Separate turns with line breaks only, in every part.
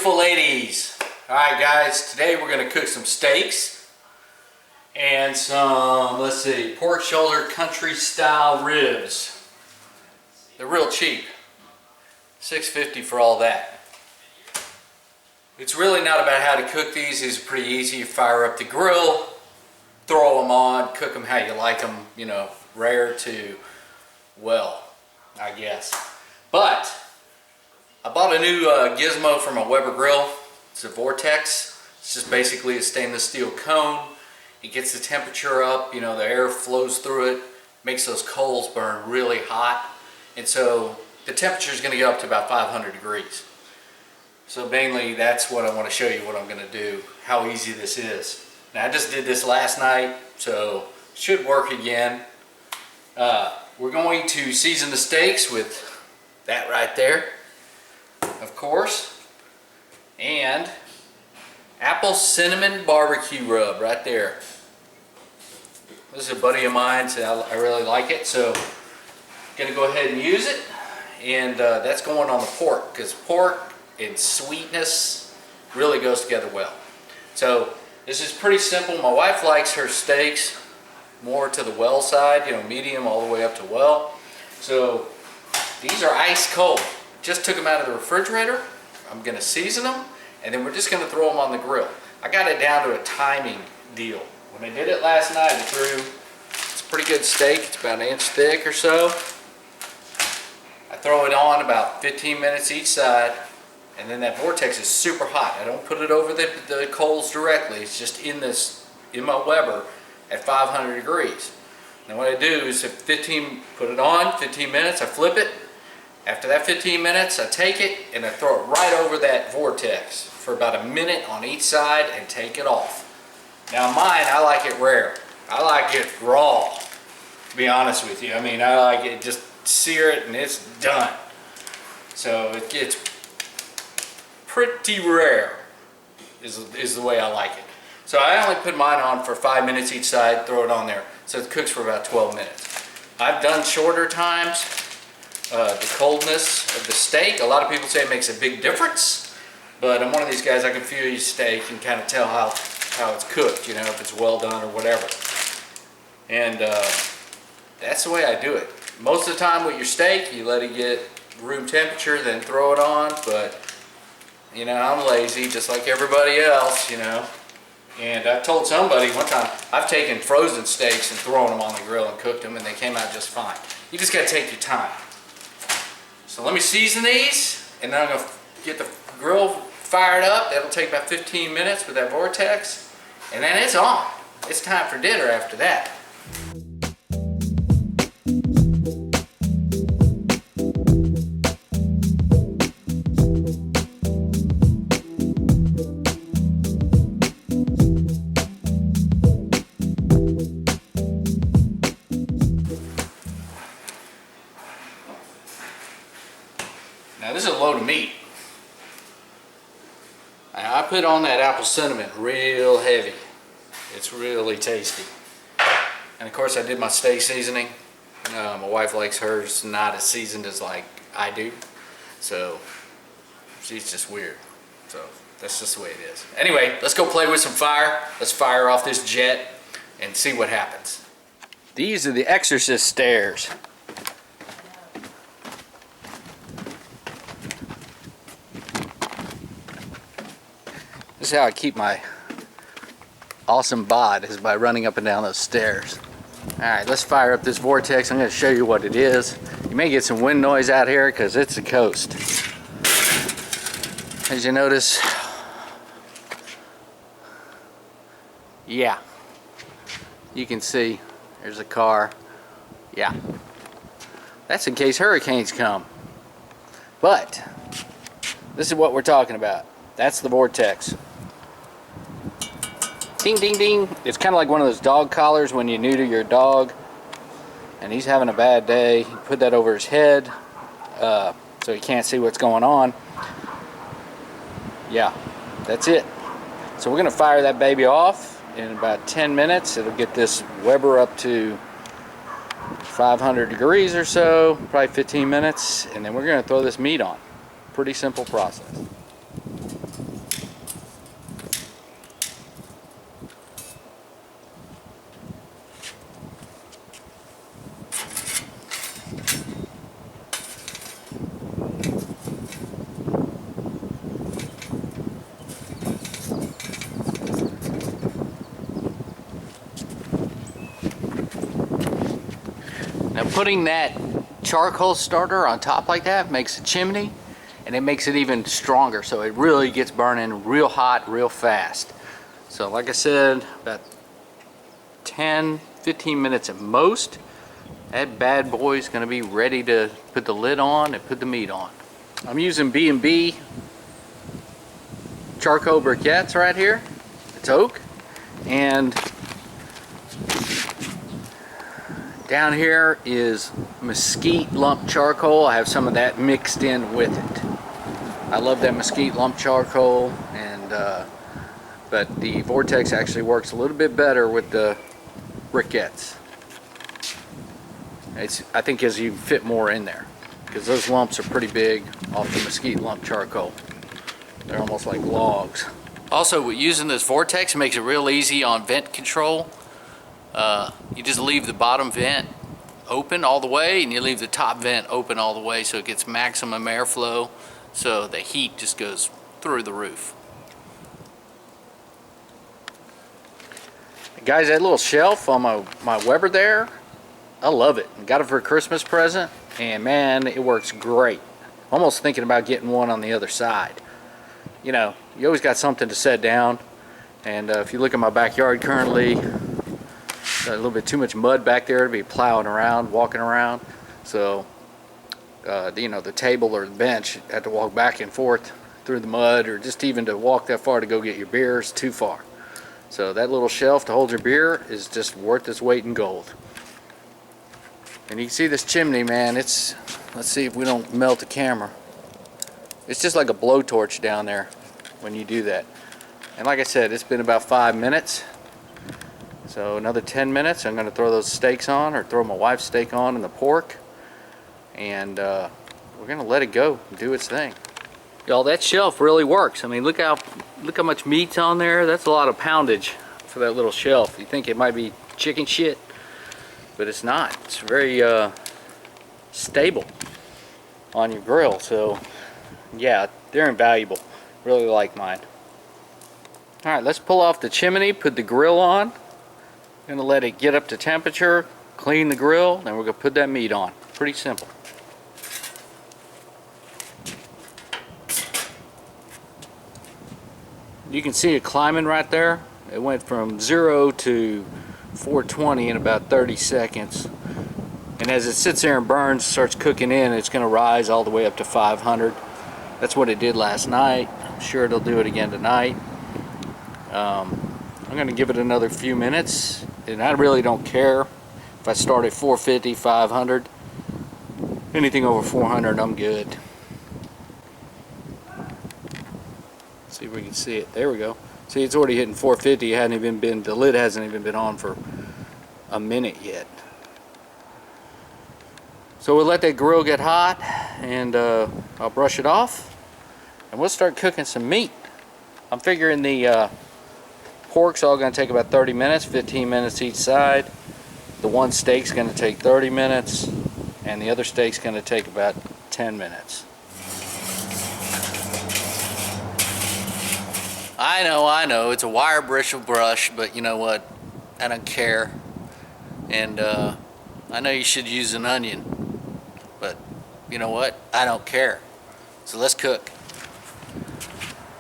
beautiful ladies. Alright guys, today we're going to cook some steaks and some, let's see, pork shoulder country style ribs. They're real cheap. $6.50 for all that. It's really not about how to cook these. It's pretty easy. You fire up the grill, throw them on, cook them how you like them, you know, rare to well, I guess. But I bought a new gizmo from a Weber grill. It's a Vortex. It's just basically a stainless steel cone. It gets the temperature up, you know, the air flows through it, makes those coals burn really hot. And so the temperature is going to get up to about 500 degrees. So mainly that's what I want to show you what I'm going to do, how easy this is. Now I just did this last night, so it should work again. We're going to season the steaks with that right there, of course, and apple cinnamon barbecue rub right there. This is a buddy of mine, so I really like it, so I'm going to go ahead and use it. And that's going on the pork, because pork and sweetness really goes together well. So this is pretty simple. My wife likes her steaks more to the well side, you know, medium all the way up to well. So these are ice cold. Just took them out of the refrigerator. I'm going to season them, and then we're just going to throw them on the grill. I got it down to a timing deal. When I did it last night, I threw, it's a pretty good steak. It's about an inch thick or so. I throw it on about 15 minutes each side, and then that Vortex is super hot. I don't put it over the coals directly. It's just in my Weber at 500 degrees. Now what I do is put it on, 15 minutes, I flip it. After that 15 minutes, I take it and I throw it right over that Vortex for about a minute on each side and take it off. Now mine, I like it rare. I like it raw, to be honest with you. I mean, I like it, just sear it and it's done. So it gets pretty rare is the way I like it. So I only put mine on for 5 minutes each side, throw it on there. So it cooks for about 12 minutes. I've done shorter times. The coldness of the steak, a lot of people say it makes a big difference, but I'm one of these guys, I can feel your steak and kind of tell how it's cooked, you know, if it's well done or whatever. And that's the way I do it. Most of the time with your steak, you let it get room temperature, then throw it on, but you know, I'm lazy just like everybody else, you know. And I told somebody one time, I've taken frozen steaks and thrown them on the grill and cooked them, and they came out just fine. You just got to take your time. So let me season these, and then I'm going to get the grill fired up. That'll take about 15 minutes with that Vortex, and then it's on. It's time for dinner after that. Now this is a load of meat. Now I put on that apple cinnamon real heavy. It's really tasty. And of course I did my steak seasoning. My wife likes hers not as seasoned as like I do. So she's just weird. So that's just the way it is. Anyway, let's go play with some fire. Let's fire off this jet and see what happens. These are the exorcist stairs. This is how I keep my awesome bod, is by running up and down those stairs. Alright, let's fire up this Vortex. I'm going to show you what it is. You may get some wind noise out here because it's the coast. As you notice, yeah, you can see there's a car. Yeah, that's in case hurricanes come. But this is what we're talking about. That's the Vortex. Ding, ding, ding. It's kind of like one of those dog collars when you're new to your dog and he's having a bad day. You put that over his head so he can't see what's going on. Yeah, that's it. So we're going to fire that baby off in about 10 minutes. It'll get this Weber up to 500 degrees or so, probably 15 minutes, and then we're going to throw this meat on. Pretty simple process. Now putting that charcoal starter on top like that makes a chimney, and it makes it even stronger, so it really gets burning real hot real fast. So like I said, about 10-15 minutes at most, that bad boy is going to be ready to put the lid on and put the meat on. I'm using B&B charcoal briquettes right here. It's oak, and down here is mesquite lump charcoal. I have some of that mixed in with it. I love that mesquite lump charcoal, and but the Vortex actually works a little bit better with the briquettes. I think as you fit more in there, because those lumps are pretty big off the mesquite lump charcoal. They're almost like logs. Also, using this Vortex makes it real easy on vent control. You just leave the bottom vent open all the way, and you leave the top vent open all the way, so it gets maximum airflow, so the heat just goes through the roof. Guys, that little shelf on my Weber there, I love it. Got it for a Christmas present, and man, it works great. Almost thinking about getting one on the other side. You know, you always got something to set down, and if you look at my backyard currently, got a little bit too much mud back there to be plowing around, walking around. So, you know, the table or the bench, you have to walk back and forth through the mud, or just even to walk that far to go get your beer is too far. So that little shelf to hold your beer is just worth its weight in gold. And you can see this chimney, man. Let's see if we don't melt the camera. It's just like a blowtorch down there when you do that. And like I said, it's been about 5 minutes. So another 10 minutes, I'm going to throw those steaks on, or throw my wife's steak on and the pork. And we're going to let it go and do its thing. Y'all, that shelf really works. I mean, look how much meat's on there. That's a lot of poundage for that little shelf. You think it might be chicken shit, but it's not. It's very stable on your grill. So yeah, they're invaluable. Really like mine. All right, let's pull off the chimney, put the grill on. Gonna let it get up to temperature, clean the grill, then we're gonna put that meat on. Pretty simple. You can see it climbing right there. It went from 0 to 420 in about 30 seconds. And as it sits there and burns, starts cooking in, it's going to rise all the way up to 500. That's what it did last night. I'm sure it'll do it again tonight. I'm going to give it another few minutes. And I really don't care if I start at 450, 500. Anything over 400, I'm good. See if we can see it. There we go. See, it's already hitting 450. It hadn't even been, the lid hasn't even been on for a minute yet. So we'll let that grill get hot, and I'll brush it off, and we'll start cooking some meat. I'm figuring the pork's all going to take about 30 minutes, 15 minutes each side. The one steak's going to take 30 minutes, and the other steak's going to take about 10 minutes. I know, it's a wire bristle brush, but you know what? I don't care. And I know you should use an onion, but you know what? I don't care. So let's cook.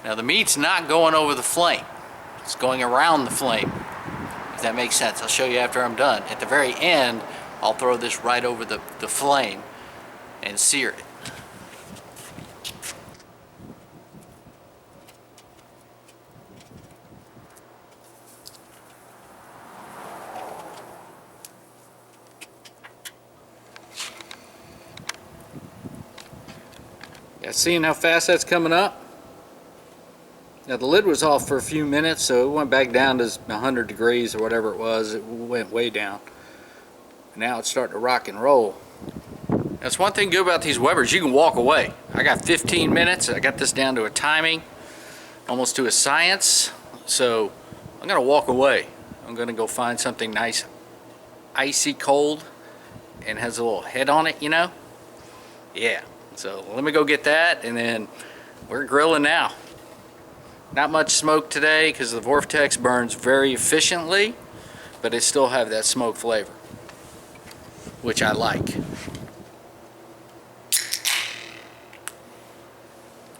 Now the meat's not going over the flame. It's going around the flame, if that makes sense. I'll show you after I'm done. At the very end, I'll throw this right over the flame and sear it. Yeah, seeing how fast that's coming up? Now the lid was off for a few minutes, so it went back down to 100 degrees or whatever it was. It went way down. Now it's starting to rock and roll. That's one thing good about these Webers, you can walk away. I got 15 minutes. I got this down to a timing, almost to a science. So I'm gonna walk away. I'm gonna go find something nice, icy cold, and has a little head on it, you know? Yeah. So let me go get that, and then we're grilling now. Not much smoke today because the Vortex burns very efficiently, but it still have that smoke flavor. which I like.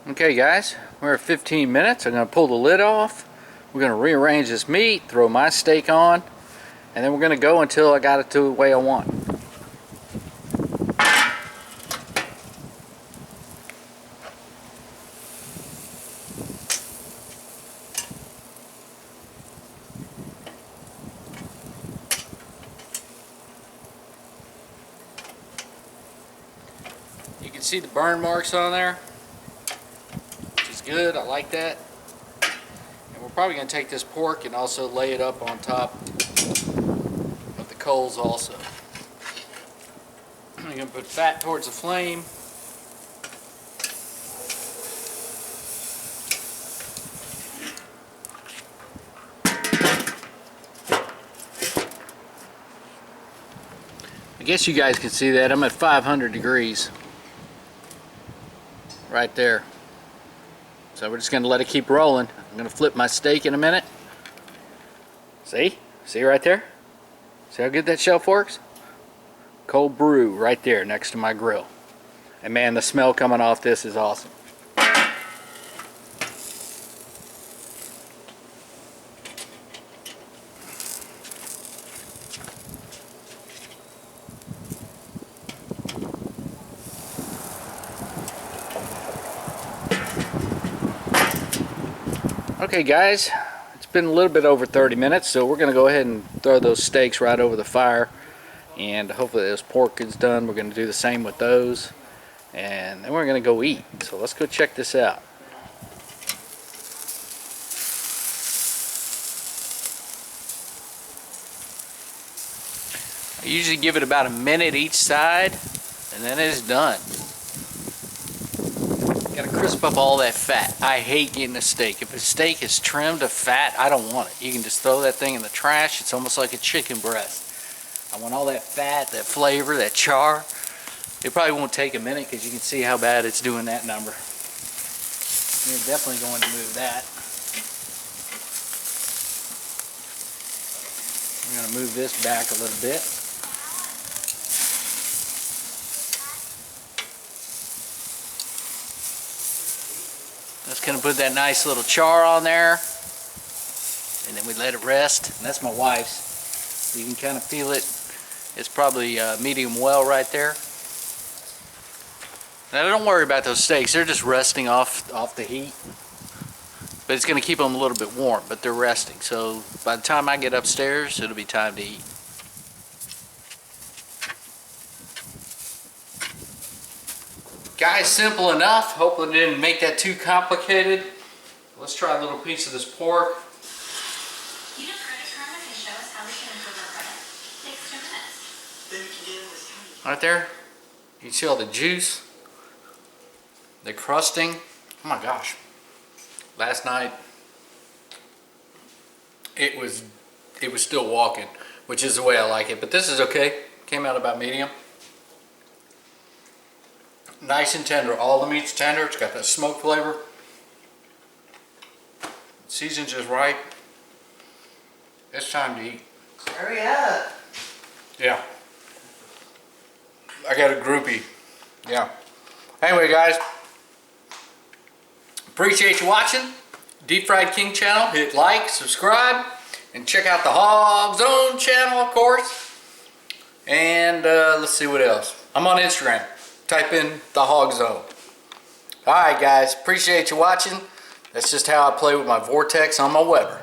Okay guys, we're at 15 minutes. I'm going to pull the lid off. We're going to rearrange this meat, throw my steak on, and then we're going to go until I got it to the way I want. You can see the burn marks on there, which is good. I like that. And we're probably going to take this pork and also lay it up on top of the coals also. I'm going to put fat towards the flame. I guess you guys can see that. I'm at 500 degrees. Right there. So we're just going to let it keep rolling. I'm going to flip my steak in a minute. See? See right there? See how good that shelf works? Cold brew right there next to my grill. And man, the smell coming off this is awesome. Okay guys, it's been a little bit over 30 minutes, so we're going to go ahead and throw those steaks right over the fire, and hopefully this pork is done. We're going to do the same with those, and then we're going to go eat. So let's go check this out. I usually give it about a minute each side, and then it's done. Gotta crisp up all that fat. I hate getting a steak. If a steak is trimmed to fat, I don't want it. You can just throw that thing in the trash. It's almost like a chicken breast. I want all that fat, that flavor, that char. It probably won't take a minute because you can see how bad it's doing that number. You're definitely going to move that. I'm going to move this back a little bit. Just going to put that nice little char on there, and then we let it rest. And that's my wife's. You can kind of feel it. It's probably medium well right there. Now don't worry about those steaks. They're just resting off the heat. But it's going to keep them a little bit warm, but they're resting. So by the time I get upstairs, it'll be time to eat. Guys, simple enough. Hopefully it didn't make that too complicated. Let's try a little piece of this pork.
Use a credit card to show us how we can improve our credit. Takes 2 minutes.
Right there. You can see all the juice. The crusting. Oh my gosh. Last night it was still walking, which is the way I like it. But this is okay. Came out about medium. Nice and tender. All the meat's tender. It's got that smoke flavor. Seasoned just right. It's time to eat.
Hurry up.
Yeah. I got a groupie. Yeah. Anyway, guys. Appreciate you watching. Deep Fried King channel. Hit like, subscribe, and check out the Hog Zone channel, of course. And let's see what else. I'm on Instagram. Type in the Hog Zone. Alright guys, appreciate you watching. That's just how I play with my Vortex on my Weber.